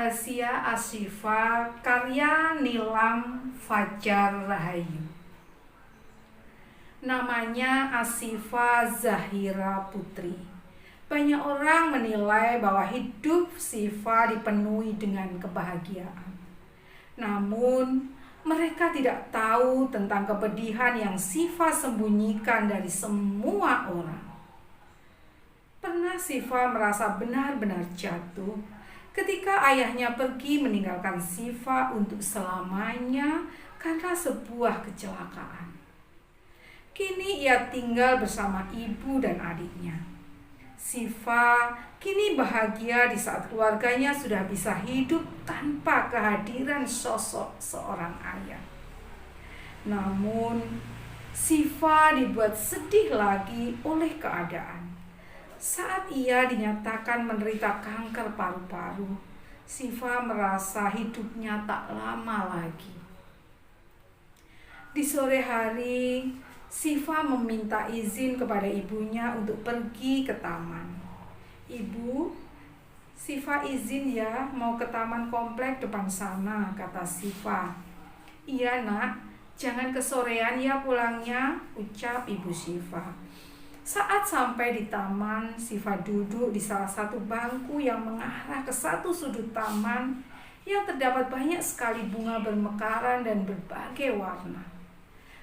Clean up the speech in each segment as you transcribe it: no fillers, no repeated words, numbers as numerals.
Rahasia Asyifa karya Nilam Fajar Rahayu. Namanya Asyifa Zahira Putri. Banyak orang menilai bahwa hidup Syifa dipenuhi dengan kebahagiaan. Namun, mereka tidak tahu tentang kepedihan yang Syifa sembunyikan dari semua orang. Pernah Syifa merasa benar-benar jatuh ketika ayahnya pergi meninggalkan Syifa untuk selamanya karena sebuah kecelakaan. Kini ia tinggal bersama ibu dan adiknya. Syifa kini bahagia di saat keluarganya sudah bisa hidup tanpa kehadiran sosok seorang ayah. Namun, Syifa dibuat sedih lagi oleh keadaan. Saat ia dinyatakan menderita kanker paru-paru, Syifa merasa hidupnya tak lama lagi. Di sore hari, Syifa meminta izin kepada ibunya untuk pergi ke taman. "Ibu, Syifa izin ya mau ke taman komplek depan sana," kata Syifa. "Iya nak, jangan kesorean ya pulangnya," ucap ibu Syifa. Saat sampai di taman, Syifa duduk di salah satu bangku yang mengarah ke satu sudut taman yang terdapat banyak sekali bunga bermekaran dan berbagai warna.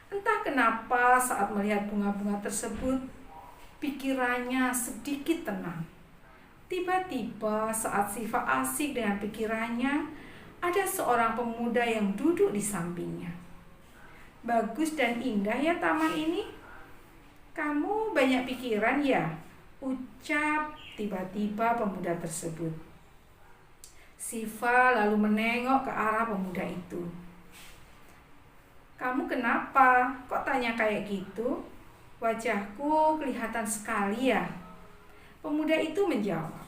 Entah kenapa saat melihat bunga-bunga tersebut, pikirannya sedikit tenang. Tiba-tiba saat Syifa asik dengan pikirannya, ada seorang pemuda yang duduk di sampingnya. "Bagus dan indah ya taman ini. Kamu banyak pikiran ya?" ucap tiba-tiba pemuda tersebut. Syifa lalu menengok ke arah pemuda itu. "Kamu kenapa? Kok tanya kayak gitu? Wajahku kelihatan sekali ya?" Pemuda itu menjawab,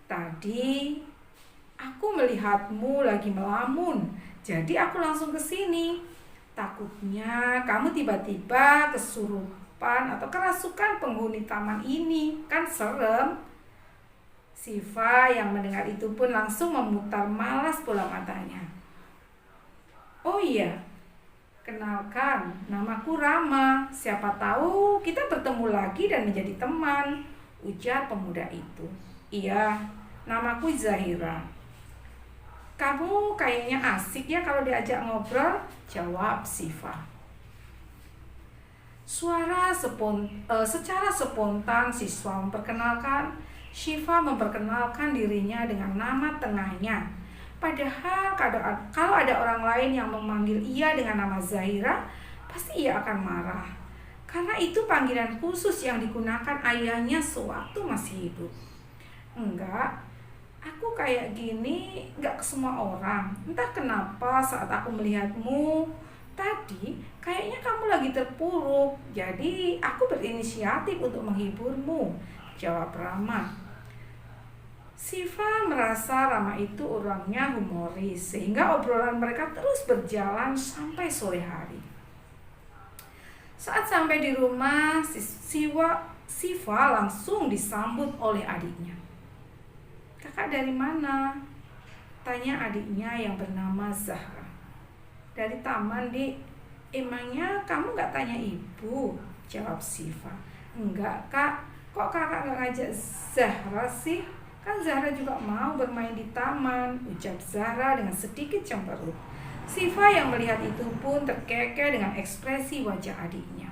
"Tadi aku melihatmu lagi melamun, jadi aku langsung ke sini. Takutnya kamu tiba-tiba kesurupan atau kerasukan penghuni taman ini, kan serem." Syifa yang mendengar itu pun langsung memutar malas bola matanya. "Oh iya, kenalkan, namaku Rama. Siapa tahu kita bertemu lagi dan menjadi teman," ujar pemuda itu. "Iya, namaku Zahira." "Kamu kayaknya asik ya kalau diajak ngobrol," jawab Syifa. Secara spontan Syifa memperkenalkan dirinya dengan nama tengahnya. Padahal kalau ada orang lain yang memanggil ia dengan nama Zahira, pasti ia akan marah. Karena itu panggilan khusus yang digunakan ayahnya sewaktu masih hidup. "Enggak, aku kayak gini enggak ke semua orang. Entah kenapa saat aku melihatmu tadi, kayaknya kamu lagi terpuruk. Jadi aku berinisiatif untuk menghiburmu," jawab Rama. Syifa merasa Rama itu orangnya humoris, sehingga obrolan mereka terus berjalan sampai sore hari. Saat sampai di rumah, Syifa langsung disambut oleh adiknya. "Kakak dari mana?" tanya adiknya yang bernama Zahra. "Dari taman, Dik." "Emangnya kamu gak tanya ibu?" jawab Syifa. "Enggak kak, kok kakak gak ngajak Zahra sih? Kan Zahra juga mau bermain di taman," ucap Zahra dengan sedikit cemberut. Syifa yang melihat itu pun terkekeh dengan ekspresi wajah adiknya.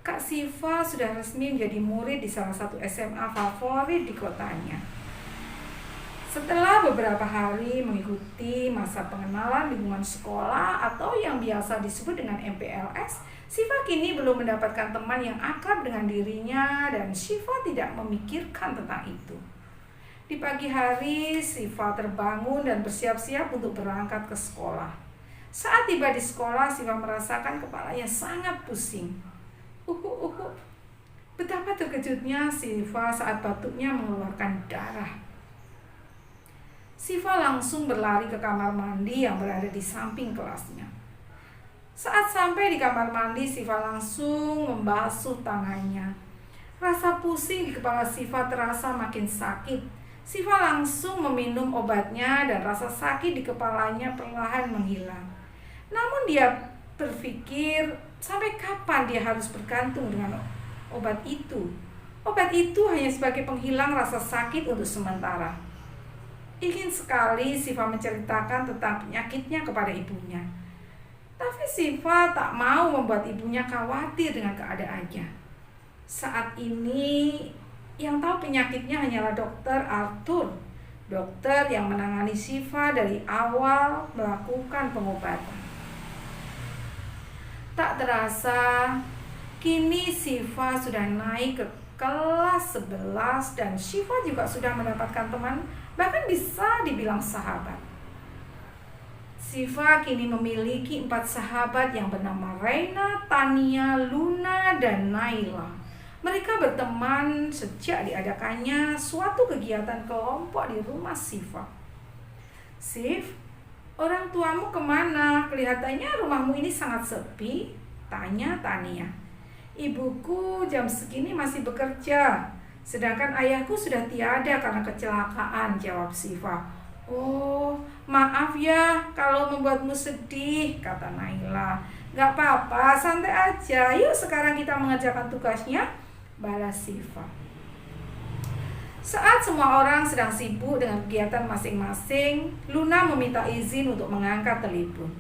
Kak Syifa sudah resmi menjadi murid di salah satu SMA favorit di kotanya. Setelah beberapa hari mengikuti masa pengenalan lingkungan sekolah atau yang biasa disebut dengan MPLS, Syifa kini belum mendapatkan teman yang akrab dengan dirinya dan Syifa tidak memikirkan tentang itu. Di pagi hari, Syifa terbangun dan bersiap-siap untuk berangkat ke sekolah. Saat tiba di sekolah, Syifa merasakan kepalanya sangat pusing. Betapa terkejutnya Syifa saat batuknya mengeluarkan darah. Syifa langsung berlari ke kamar mandi yang berada di samping kelasnya. Saat sampai di kamar mandi, Syifa langsung membasuh tangannya. Rasa pusing di kepala Syifa terasa makin sakit. Siva langsung meminum obatnya dan rasa sakit di kepalanya perlahan menghilang. Namun dia berpikir, sampai kapan dia harus bergantung dengan obat itu? Obat itu hanya sebagai penghilang rasa sakit untuk sementara. Ingin sekali Siva menceritakan tentang penyakitnya kepada ibunya. Tapi Siva tak mau membuat ibunya khawatir dengan keadaannya. Saat ini yang tahu penyakitnya hanyalah Dokter Arthur. Dokter yang menangani Siva dari awal melakukan pengobatan. Tak terasa, kini Siva sudah naik ke kelas 11 dan Siva juga sudah mendapatkan teman, bahkan bisa dibilang sahabat. Siva kini memiliki 4 sahabat yang bernama Reina, Tania, Luna, dan Naila. Mereka berteman sejak diadakannya suatu kegiatan kelompok di rumah Siva. "Sif, orang tuamu kemana? Kelihatannya rumahmu ini sangat sepi," tanya Tania. "Ibuku jam segini masih bekerja, sedangkan ayahku sudah tiada karena kecelakaan," jawab Siva. "Oh, maaf ya kalau membuatmu sedih," kata Naila. "Gak apa-apa, santai aja. Yuk sekarang kita mengerjakan tugasnya," balas Siva. Saat semua orang sedang sibuk dengan kegiatan masing-masing, Luna meminta izin untuk mengangkat telepon.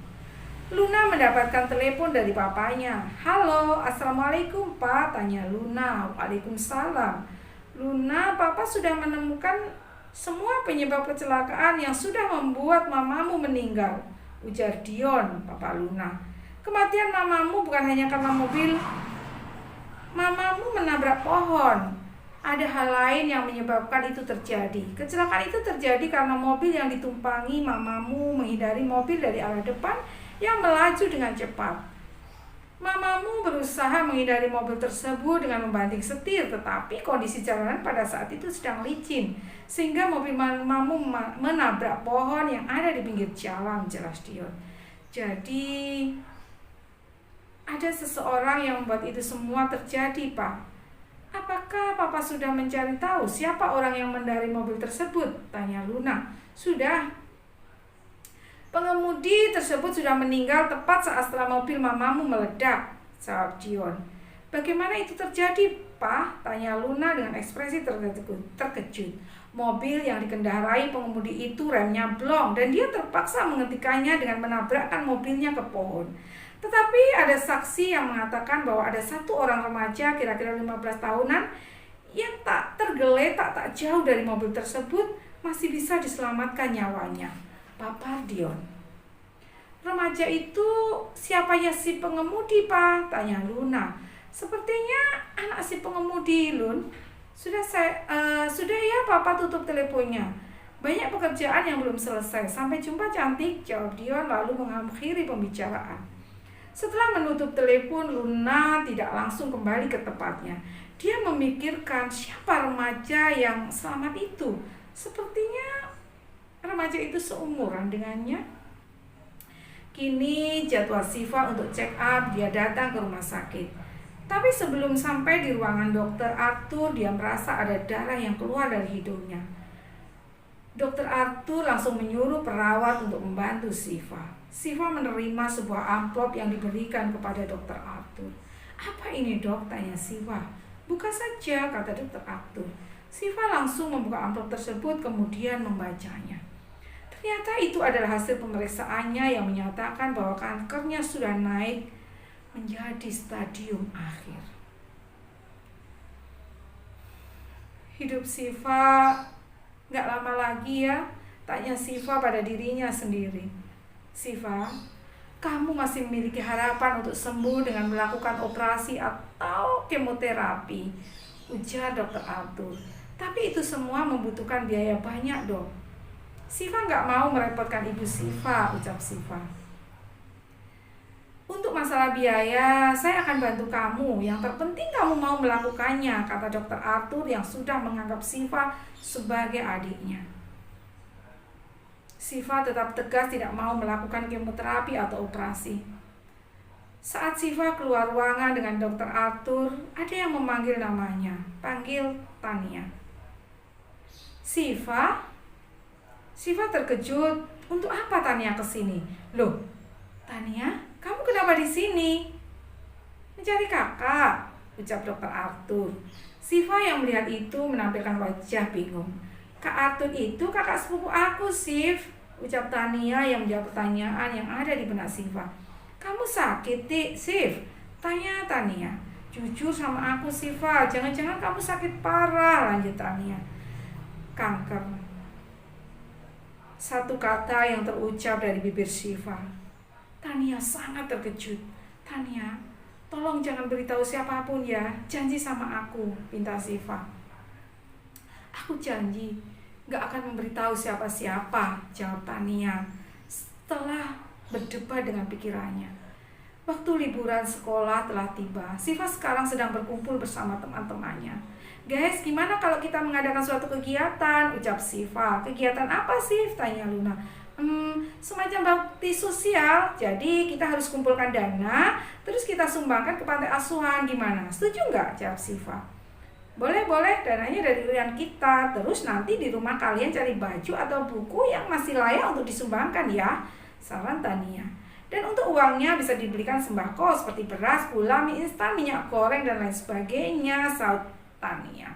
Luna mendapatkan telepon dari papanya. "Halo, assalamualaikum Pak," tanya Luna. "Waalaikumsalam. Luna, Papa sudah menemukan semua penyebab kecelakaan yang sudah membuat mamamu meninggal," ujar Dion, Papa Luna. "Kematian mamamu bukan hanya karena mobil mamamu menabrak pohon. Ada hal lain yang menyebabkan itu terjadi. Kecelakaan itu terjadi karena mobil yang ditumpangi mamamu menghindari mobil dari arah depan yang melaju dengan cepat. Mamamu berusaha menghindari mobil tersebut dengan membanting setir, tetapi kondisi jalanan pada saat itu sedang licin, sehingga mobil mamamu menabrak pohon yang ada di pinggir jalan," jelas Dion. "Jadi ada seseorang yang membuat itu semua terjadi, Pak. Apakah Papa sudah mencari tahu siapa orang yang mengendarai mobil tersebut?" tanya Luna. "Sudah. Pengemudi tersebut sudah meninggal tepat saat setelah mobil mamamu meledak," jawab Dion. "Bagaimana itu terjadi, Pak?" tanya Luna dengan ekspresi terkejut. "Mobil yang dikendarai pengemudi itu remnya blong dan dia terpaksa menghentikannya dengan menabrakkan mobilnya ke pohon. Tetapi ada saksi yang mengatakan bahwa ada satu orang remaja kira-kira 15 tahunan yang tak tergeletak tak jauh dari mobil tersebut masih bisa diselamatkan nyawanya," papar Dion. "Remaja itu siapanya si pengemudi, Pak?" tanya Luna. "Sepertinya anak si pengemudi, Lun. Sudah ya, Papa tutup teleponnya. Banyak pekerjaan yang belum selesai. Sampai jumpa, cantik," jawab Dion lalu mengakhiri pembicaraan. Setelah menutup telepon, Luna tidak langsung kembali ke tempatnya. Dia memikirkan siapa remaja yang selamat itu. Sepertinya remaja itu seumuran dengannya. Kini jadwal Siva untuk check up. Dia datang ke rumah sakit. Tapi sebelum sampai di ruangan Dokter Arthur, dia merasa ada darah yang keluar dari hidungnya. Dokter Arthur langsung menyuruh perawat untuk membantu Siva. Siva menerima sebuah amplop yang diberikan kepada Dokter Arthur. "Apa ini, Dok?" tanya Siva. "Buka saja," kata Dokter Arthur. Siva langsung membuka amplop tersebut kemudian membacanya. Ternyata itu adalah hasil pemeriksaannya yang menyatakan bahwa kankernya sudah naik menjadi stadium akhir. Hidup Siva gak lama lagi ya, tanya Siva pada dirinya sendiri. "Siva, kamu masih memiliki harapan untuk sembuh dengan melakukan operasi atau kemoterapi," ujar Dokter Arthur. "Tapi itu semua membutuhkan biaya banyak, Dok." "Siva gak mau merepotkan ibu Siva," ucap Siva. "Untuk masalah biaya, saya akan bantu kamu. Yang terpenting kamu mau melakukannya," kata Dokter Arthur yang sudah menganggap Siva sebagai adiknya. Siva tetap tegas tidak mau melakukan kemoterapi atau operasi. Saat Siva keluar ruangan dengan Dokter Arthur, ada yang memanggil namanya. "Panggil Tania." Siva? Siva terkejut. Untuk apa Tania kesini? Loh, Tania, kamu kenapa di sini? Mencari kakak, ucap Dokter Arthur. Siva yang melihat itu menampilkan wajah bingung. Kak Arthur itu kakak sepupu aku, Sif, ucap Tania yang menjawab pertanyaan yang ada di benak Siva. Kamu sakit, Sif? Tanya Tania. Jujur sama aku, Siva, jangan-jangan kamu sakit parah, lanjut Tania. Kanker. Satu kata yang terucap dari bibir Siva. Tania sangat terkejut. Tania, tolong jangan beritahu siapapun ya. Janji sama aku, pinta Siva. Aku janji gak akan memberitahu siapa-siapa, jawab Tania setelah berdebat dengan pikirannya. Waktu liburan sekolah telah tiba. Siva sekarang sedang berkumpul bersama teman-temannya. Guys, gimana kalau kita mengadakan suatu kegiatan? Ucap Siva. Kegiatan apa sih? Tanya Luna. Semacam bakti sosial. Jadi kita harus kumpulkan dana, terus kita sumbangkan ke panti asuhan. Gimana? Setuju nggak? Jawab Siva. Boleh, dananya dari iuran kita. Terus nanti di rumah kalian cari baju atau buku yang masih layak untuk disumbangkan ya, saran Tania. Dan untuk uangnya bisa dibelikan sembako seperti beras, gula, mie instan, minyak goreng, dan lain sebagainya, saut Tania.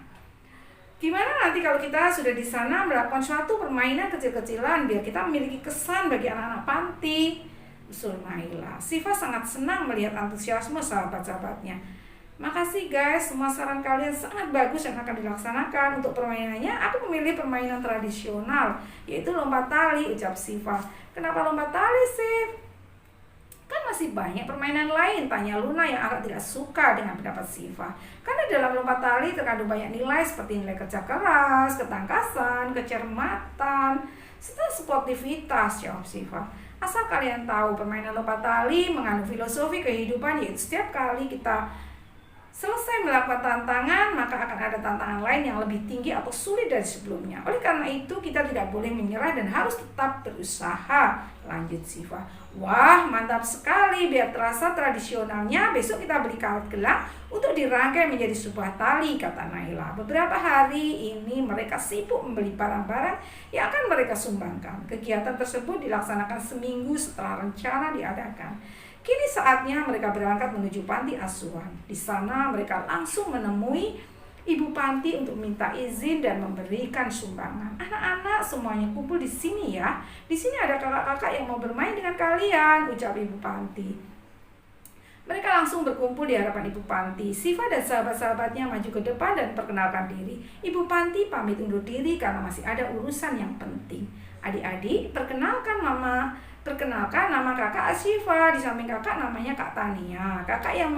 Gimana nanti kalau kita sudah di sana melakukan suatu permainan kecil-kecilan biar kita memiliki kesan bagi anak-anak panti, usul Naila. Siva sangat senang melihat antusiasme sahabat-sahabatnya. Makasih guys, semua saran kalian sangat bagus yang akan dilaksanakan. Untuk permainannya, aku memilih permainan tradisional, yaitu lompat tali, ucap Siva. Kenapa lompat tali, Sif? Kan masih banyak permainan lain, tanya Luna yang agak tidak suka dengan pendapat Siva. Karena dalam lompat tali terkandung banyak nilai seperti nilai kerja keras, ketangkasan, kecermatan, serta sportivitas, jawab Siva. Asal kalian tahu, permainan lompat tali mengandung filosofi kehidupan, yaitu setiap kali kita selesai melakukan tantangan, maka akan ada tantangan lain yang lebih tinggi atau sulit dari sebelumnya. Oleh karena itu, kita tidak boleh menyerah dan harus tetap berusaha, lanjut Siva. Wah, mantap sekali. Biar terasa tradisionalnya, besok kita beli kawat gelang untuk dirangkai menjadi sebuah tali, kata Naila. Beberapa hari ini mereka sibuk membeli barang-barang yang akan mereka sumbangkan. Kegiatan tersebut dilaksanakan seminggu setelah rencana diadakan. Kini saatnya mereka berangkat menuju panti asuhan. Di sana mereka langsung menemui ibu panti untuk minta izin dan memberikan sumbangan. Anak-anak semuanya kumpul di sini ya. Di sini ada kakak-kakak yang mau bermain dengan kalian, ucap ibu panti. Mereka langsung berkumpul di hadapan ibu panti. Siva dan sahabat-sahabatnya maju ke depan dan perkenalkan diri. Ibu panti pamit undur diri karena masih ada urusan yang penting. Adik-adik, perkenalkan nama kakak Siva. Di samping kakak namanya Kak Tania. Kakak yang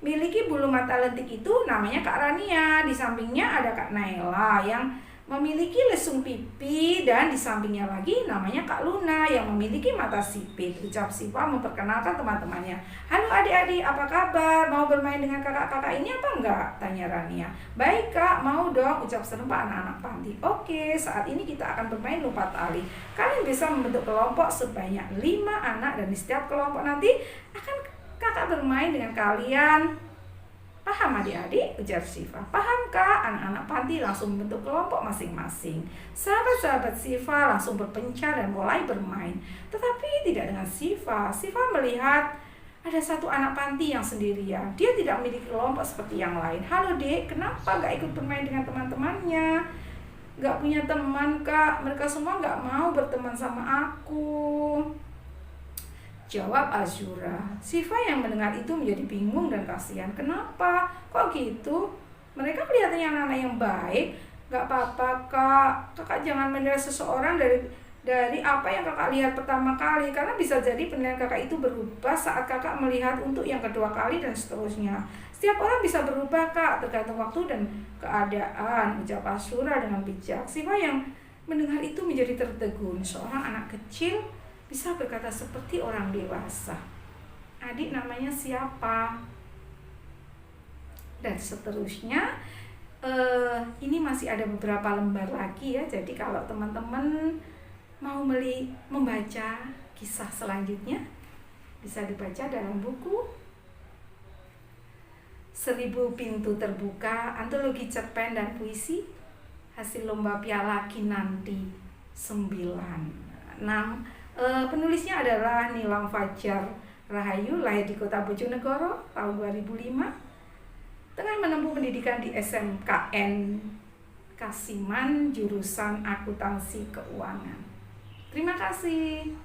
memiliki bulu mata lentik itu namanya Kak Rania. Di sampingnya ada Kak Naila yang memiliki lesung pipi, dan di sampingnya lagi namanya Kak Luna yang memiliki mata sipit, ucap Siva memperkenalkan teman-temannya. Halo adik-adik, apa kabar? Mau bermain dengan kakak-kakak ini apa enggak? Tanya Rania. Baik Kak, mau dong, ucap serempak anak-anak panti. Oke, saat ini kita akan bermain lompat tali. Kalian bisa membentuk kelompok sebanyak 5 anak dan di setiap kelompok nanti akan kakak bermain dengan kalian. Paham adik-adik? Ujar Siva. Paham Kak? Anak-anak panti langsung membentuk kelompok masing-masing. Sahabat-sahabat Siva langsung berpencar dan mulai bermain. Tetapi tidak dengan Siva. Siva melihat ada satu anak panti yang sendirian. Dia tidak memiliki kelompok seperti yang lain. Halo dek, kenapa gak ikut bermain dengan teman-temannya? Gak punya teman Kak. Mereka semua gak mau berteman sama aku, jawab Azura. Siva yang mendengar itu menjadi bingung dan kasihan. Kenapa? Kok gitu? Mereka kelihatannya anak-anak yang baik. Gak apa-apa Kak. Kakak jangan menilai seseorang dari apa yang kakak lihat pertama kali. Karena bisa jadi penilaian kakak itu berubah saat kakak melihat untuk yang kedua kali dan seterusnya. Setiap orang bisa berubah Kak, tergantung waktu dan keadaan, ucap Azura dengan bijak. Siva yang mendengar itu menjadi tertegun. Seorang anak kecil bisa berkata seperti orang dewasa. Adik namanya siapa? Dan seterusnya. Ini masih ada beberapa lembar lagi ya. Jadi kalau teman-teman mau membaca kisah selanjutnya, bisa dibaca dalam buku 1000 Pintu Terbuka, antologi cerpen dan puisi, hasil lomba Piala Kinanti 9. Penulisnya adalah Nilam Fajar Rahayu, lahir di Kota Bojonegoro tahun 2005. Tengah menempuh pendidikan di SMKN Kasiman, jurusan Akuntansi Keuangan. Terima kasih.